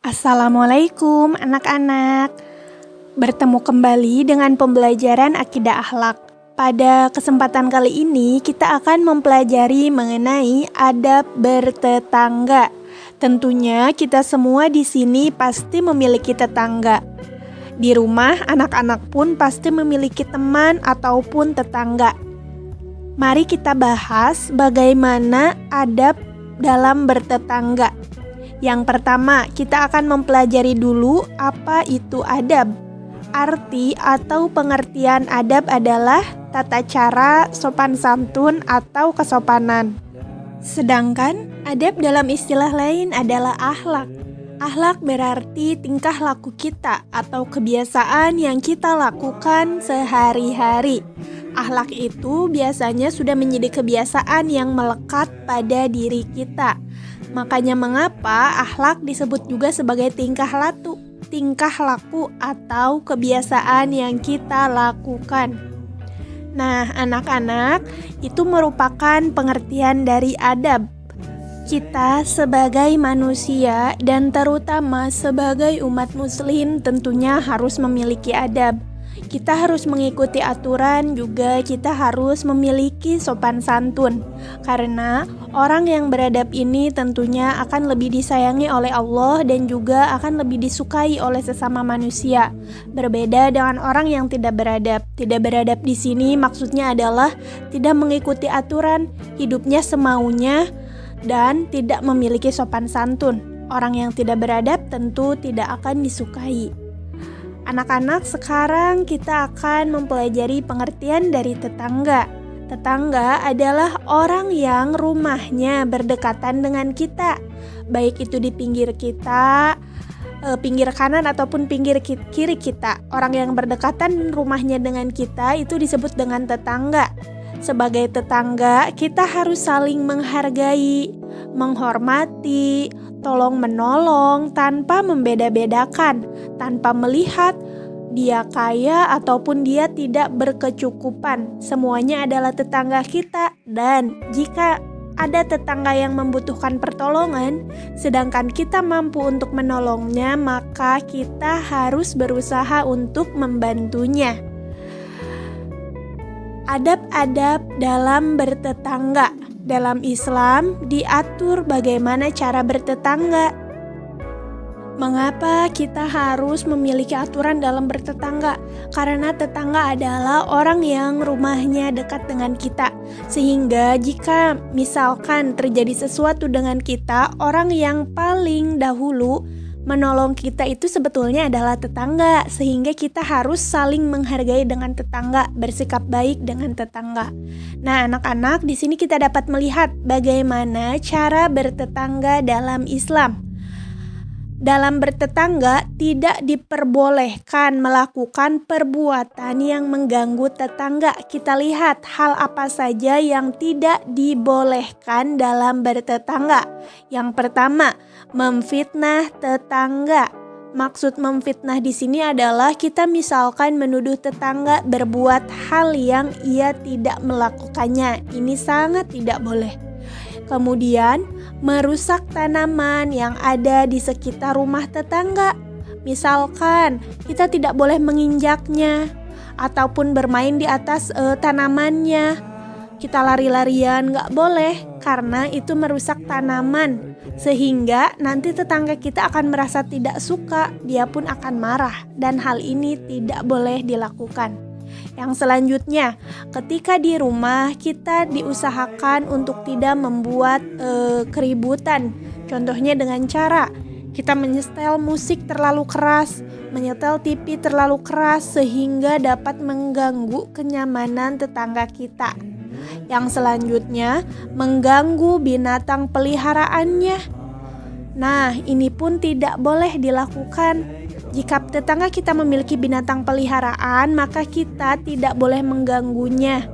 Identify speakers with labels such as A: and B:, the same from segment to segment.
A: Assalamualaikum anak-anak. Bertemu kembali dengan pembelajaran akidah akhlak. Pada kesempatan kali ini kita akan mempelajari mengenai adab bertetangga. Tentunya kita semua di sini pasti memiliki tetangga. Di rumah anak-anak pun pasti memiliki teman ataupun tetangga. Mari kita bahas bagaimana adab dalam bertetangga. Yang pertama, kita akan mempelajari dulu apa itu adab. Arti atau pengertian adab adalah tata cara, sopan santun, atau kesopanan. Sedangkan adab dalam istilah lain adalah akhlak. Akhlak berarti tingkah laku kita atau kebiasaan yang kita lakukan sehari-hari. Akhlak itu biasanya sudah menjadi kebiasaan yang melekat pada diri kita. Makanya mengapa akhlak disebut juga sebagai tingkah laku atau kebiasaan yang kita lakukan. Nah, anak-anak, itu merupakan pengertian dari adab. Kita sebagai manusia dan terutama sebagai umat muslim tentunya harus memiliki adab. Kita harus mengikuti aturan, juga kita harus memiliki sopan santun. Karena orang yang beradab ini tentunya akan lebih disayangi oleh Allah dan juga akan lebih disukai oleh sesama manusia. Berbeda dengan orang yang tidak beradab. Tidak beradab di sini maksudnya adalah tidak mengikuti aturan, hidupnya semaunya, dan tidak memiliki sopan santun. Orang yang tidak beradab tentu tidak akan disukai. Anak-anak, sekarang kita akan mempelajari pengertian dari tetangga. Tetangga adalah orang yang rumahnya berdekatan dengan kita, baik itu di pinggir kita, pinggir kanan ataupun pinggir kiri kita. Orang yang berdekatan rumahnya dengan kita itu disebut dengan tetangga. Sebagai tetangga, kita harus saling menghargai, menghormati, tolong menolong tanpa membeda-bedakan, tanpa melihat dia kaya ataupun dia tidak berkecukupan. Semuanya adalah tetangga kita, dan jika ada tetangga yang membutuhkan pertolongan, sedangkan kita mampu untuk menolongnya, maka kita harus berusaha untuk membantunya. Adab-adab dalam bertetangga. Dalam Islam diatur bagaimana cara bertetangga. Mengapa kita harus memiliki aturan dalam bertetangga? Karena tetangga adalah orang yang rumahnya dekat dengan kita. Sehingga jika misalkan terjadi sesuatu dengan kita, orang yang paling dahulu menolong kita itu sebetulnya adalah tetangga, sehingga kita harus saling menghargai dengan tetangga, bersikap baik dengan tetangga. Nah, anak-anak, di sini kita dapat melihat bagaimana cara bertetangga dalam Islam. Dalam bertetangga tidak diperbolehkan melakukan perbuatan yang mengganggu tetangga. Kita lihat hal apa saja yang tidak dibolehkan dalam bertetangga. Yang pertama, memfitnah tetangga. Maksud memfitnah di sini adalah kita misalkan menuduh tetangga berbuat hal yang ia tidak melakukannya. Ini sangat tidak boleh. Kemudian, merusak tanaman yang ada di sekitar rumah tetangga. Misalkan, kita tidak boleh menginjaknya ataupun bermain di atas tanamannya. Kita lari-larian nggak boleh, karena itu merusak tanaman. Sehingga nanti tetangga kita akan merasa tidak suka, dia pun akan marah. Dan hal ini tidak boleh dilakukan. Yang selanjutnya, ketika di rumah kita diusahakan untuk tidak membuat keributan. Contohnya dengan cara kita menyetel musik terlalu keras, menyetel TV terlalu keras sehingga dapat mengganggu kenyamanan tetangga kita. Yang selanjutnya, mengganggu binatang peliharaannya. Nah, ini pun tidak boleh dilakukan. Jika tetangga kita memiliki binatang peliharaan, maka kita tidak boleh mengganggunya.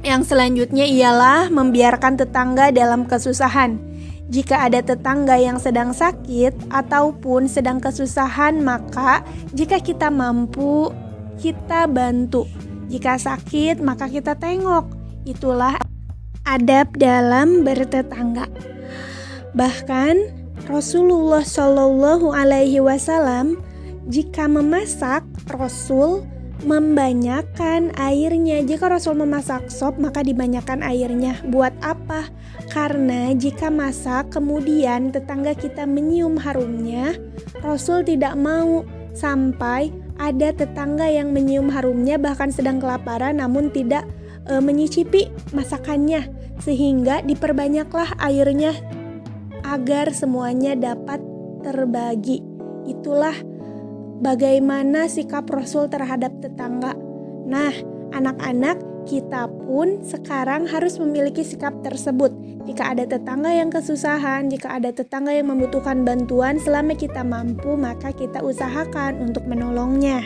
A: Yang selanjutnya ialah membiarkan tetangga dalam kesusahan. Jika ada tetangga yang sedang sakit ataupun sedang kesusahan, maka jika kita mampu, kita bantu. Jika sakit, maka kita tengok. Itulah adab dalam bertetangga. Bahkan Rasulullah Shallallahu Alaihi Wasallam jika memasak, Rasul membanyakan airnya. Jika Rasul memasak sop, maka dibanyakan airnya. Buat apa? Karena jika masak kemudian tetangga kita mencium harumnya, Rasul tidak mau sampai ada tetangga yang mencium harumnya bahkan sedang kelaparan namun tidak menyicipi masakannya, sehingga diperbanyaklah airnya agar semuanya dapat terbagi. Itulah bagaimana sikap Rasul terhadap tetangga. Nah, anak-anak, kita pun sekarang harus memiliki sikap tersebut. Jika ada tetangga yang kesusahan, jika ada tetangga yang membutuhkan bantuan, selama kita mampu, maka kita usahakan untuk menolongnya.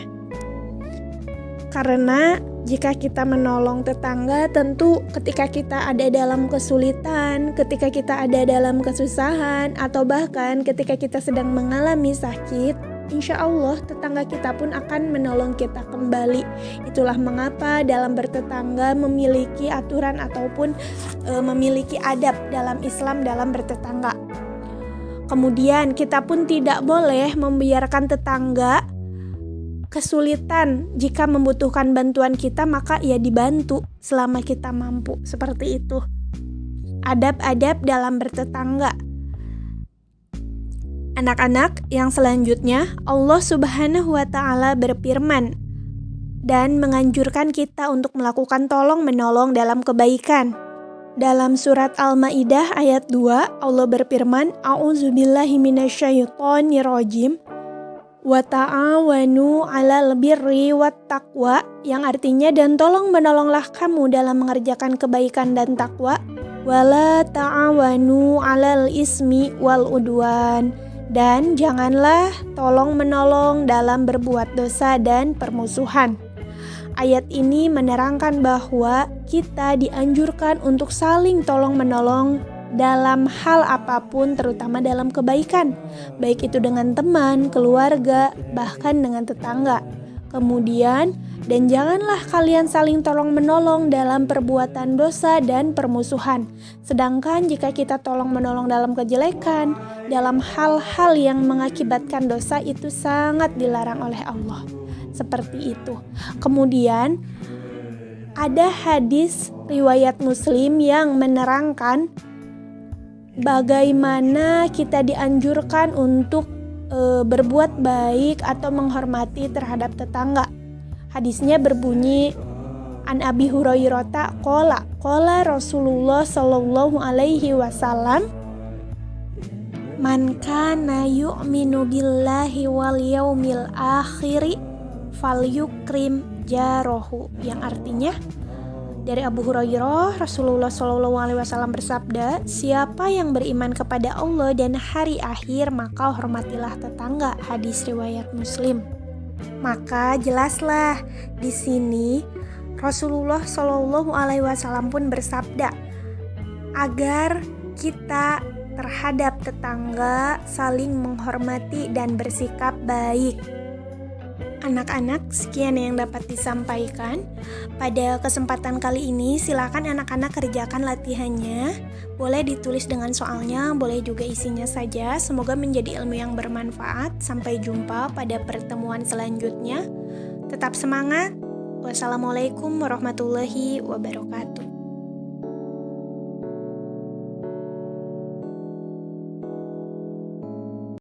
A: Karena jika kita menolong tetangga, tentu ketika kita ada dalam kesulitan, ketika kita ada dalam kesusahan, atau bahkan ketika kita sedang mengalami sakit, insya Allah tetangga kita pun akan menolong kita kembali. Itulah mengapa dalam bertetangga memiliki aturan ataupun memiliki adab dalam Islam dalam bertetangga. Kemudian kita pun tidak boleh membiarkan tetangga kesulitan. Jika membutuhkan bantuan kita, maka ya dibantu selama kita mampu. Seperti itu adab-adab dalam bertetangga. Anak-anak, yang selanjutnya Allah Subhanahu wa Ta'ala berfirman dan menganjurkan kita untuk melakukan tolong-menolong dalam kebaikan. Dalam surat Al-Maidah ayat 2, Allah berfirman, A'udzubillahi minasyaitonirrajim, wa ta'awanu 'alal birri wat taqwa, yang artinya dan tolong-menolonglah kamu dalam mengerjakan kebaikan dan takwa, wala ta'awanu 'alal ismi wal udwan, dan janganlah tolong-menolong dalam berbuat dosa dan permusuhan. Ayat ini menerangkan bahwa kita dianjurkan untuk saling tolong-menolong dalam hal apapun, terutama dalam kebaikan, baik itu dengan teman, keluarga, bahkan dengan tetangga. Kemudian, dan janganlah kalian saling tolong-menolong dalam perbuatan dosa dan permusuhan. Sedangkan jika kita tolong-menolong dalam kejelekan, dalam hal-hal yang mengakibatkan dosa, itu sangat dilarang oleh Allah. Seperti itu. Kemudian, ada hadis riwayat Muslim yang menerangkan bagaimana kita dianjurkan untuk berbuat baik atau menghormati terhadap tetangga. Hadisnya berbunyi, An Abi Hurairah qala Rasulullah sallallahu alaihi wasallam, man kana yu'minu billahi wal yaumil akhiri falyukrim jarahu, yang artinya dari Abu Hurairah, Rasulullah SAW bersabda, siapa yang beriman kepada Allah dan hari akhir, maka hormatilah tetangga. Hadis riwayat Muslim. Maka jelaslah di sini Rasulullah SAW pun bersabda agar kita terhadap tetangga saling menghormati dan bersikap baik. Anak-anak, sekian yang dapat disampaikan. Pada kesempatan kali ini, silakan anak-anak kerjakan latihannya. Boleh ditulis dengan soalnya, boleh juga isinya saja. Semoga menjadi ilmu yang bermanfaat. Sampai jumpa pada pertemuan selanjutnya. Tetap semangat. Wassalamualaikum warahmatullahi wabarakatuh.